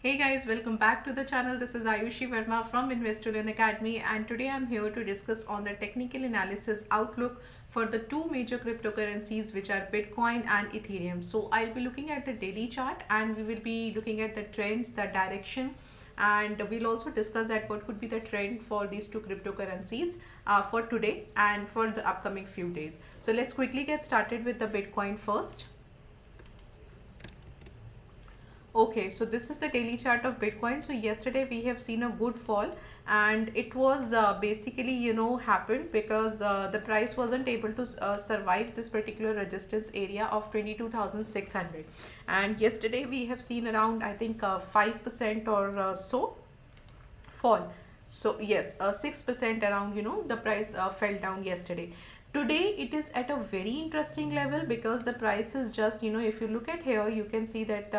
Hey guys, welcome back to the channel. This is Ayushi Verma from Investolearn Academy, and today I'm here to discuss on the technical analysis outlook for the two major cryptocurrencies, which are Bitcoin and Ethereum. So I'll be looking at the daily chart and we will be looking at the trends, the direction, and we'll also discuss that what could be the trend for these two cryptocurrencies for today and for the upcoming few days. So let's quickly get started with the Bitcoin first. Okay, so this is the daily chart of Bitcoin. So yesterday we have seen a good fall, and it was basically happened because the price wasn't able to survive this particular resistance area of 22,600. And yesterday we have seen around, I think, 5% or so fall. So yes, 6% around, the price fell down yesterday. Today it is at a very interesting level because the price is just, if you look at here, you can see that,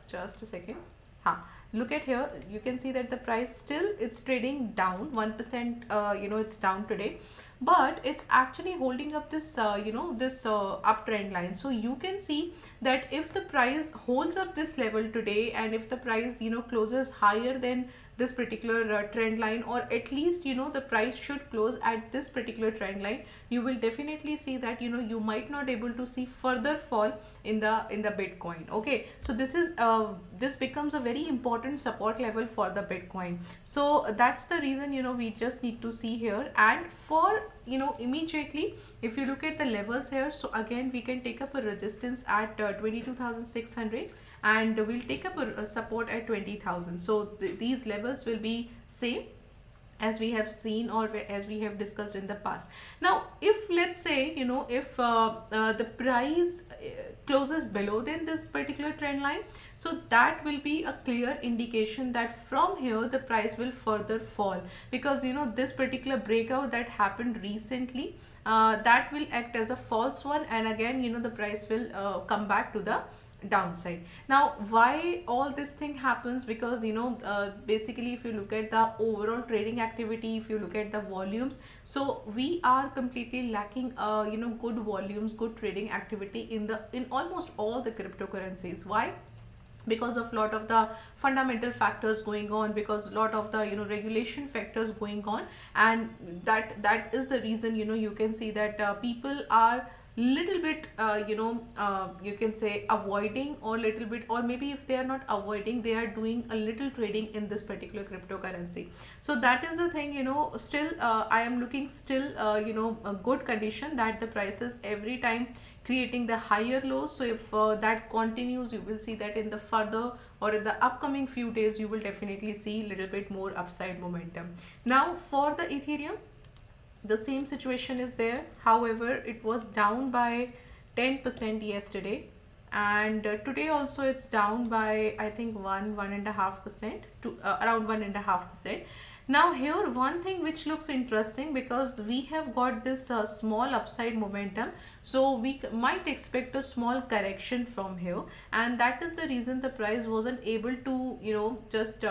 just a second. Look at here, you can see that the price still it's trading down 1%, it's down today, but it's actually holding up this this uptrend line. So you can see that if the price holds up this level today, and if the price closes higher than this particular trend line, or at least the price should close at this particular trend line, you will definitely see that you might not able to see further fall in the Bitcoin. Okay, so this becomes a very important support level for the Bitcoin. So that's the reason we just need to see here. And for immediately, if you look at the levels here, so again we can take up a resistance at 22,600, and we'll take up a support at 20,000. So these levels will be same as we have seen, or as we have discussed in the past. Now if let's say if the price closes below than this particular trend line, so that will be a clear indication that from here the price will further fall, because this particular breakout that happened recently, that will act as a false one, and again the price will come back to the downside. Now why all this thing happens? Because basically if you look at the overall trading activity, if you look at the volumes, so we are completely lacking good volumes, good trading activity in almost all the cryptocurrencies. Why? Because of lot of the fundamental factors going on, because a lot of the regulation factors going on, and that is the reason you can see that people are little bit you can say avoiding, or little bit, or maybe if they are not avoiding, they are doing a little trading in this particular cryptocurrency. So that is the thing. Still I am looking still a good condition, that the prices every time creating the higher lows. So if that continues, you will see that in the further or in the upcoming few days you will definitely see a little bit more upside momentum. Now for the Ethereum, the same situation is there. However, it was down by 10% yesterday, and today also it's down by, I think, 1.5% to around 1.5%. Now here one thing which looks interesting, because we have got this small upside momentum, so we might expect a small correction from here, and that is the reason the price wasn't able to just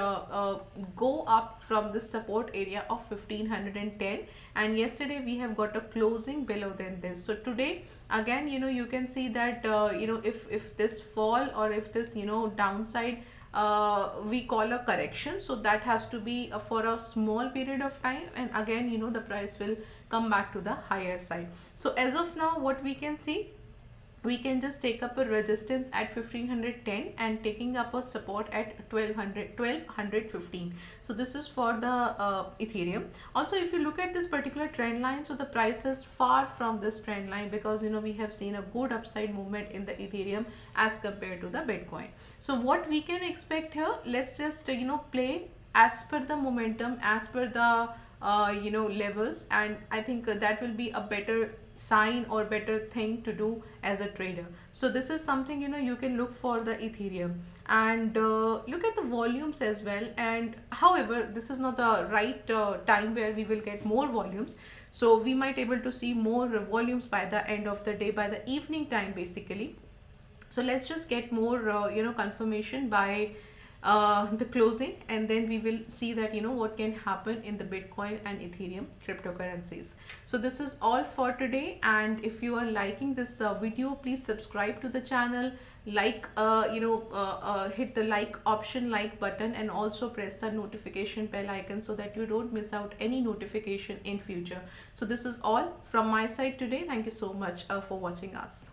go up from this support area of 1510. And yesterday we have got a closing below than this. So today again you can see that if this fall, or if this downside we call a correction, so that has to be for a small period of time, and again the price will come back to the higher side. So as of now, what we can see, we can just take up a resistance at 1510 and taking up a support at 1215. So this is for the Ethereum. Also, if you look at this particular trend line, so the price is far from this trend line, because we have seen a good upside movement in the Ethereum as compared to the Bitcoin. So what we can expect here, let's just play as per the momentum, as per the levels, and I think that will be a better sign or better thing to do as a trader. So this is something you can look for the Ethereum, and look at the volumes as well. And however, this is not the right time where we will get more volumes, so we might able to see more volumes by the end of the day, by the evening time basically. So let's just get more confirmation by the closing, and then we will see that what can happen in the Bitcoin and Ethereum cryptocurrencies. So this is all for today, and if you are liking this video, please subscribe to the channel, like hit the like option, like button, and also press the notification bell icon so that you don't miss out any notification in future. So this is all from my side today. Thank you so much for watching us.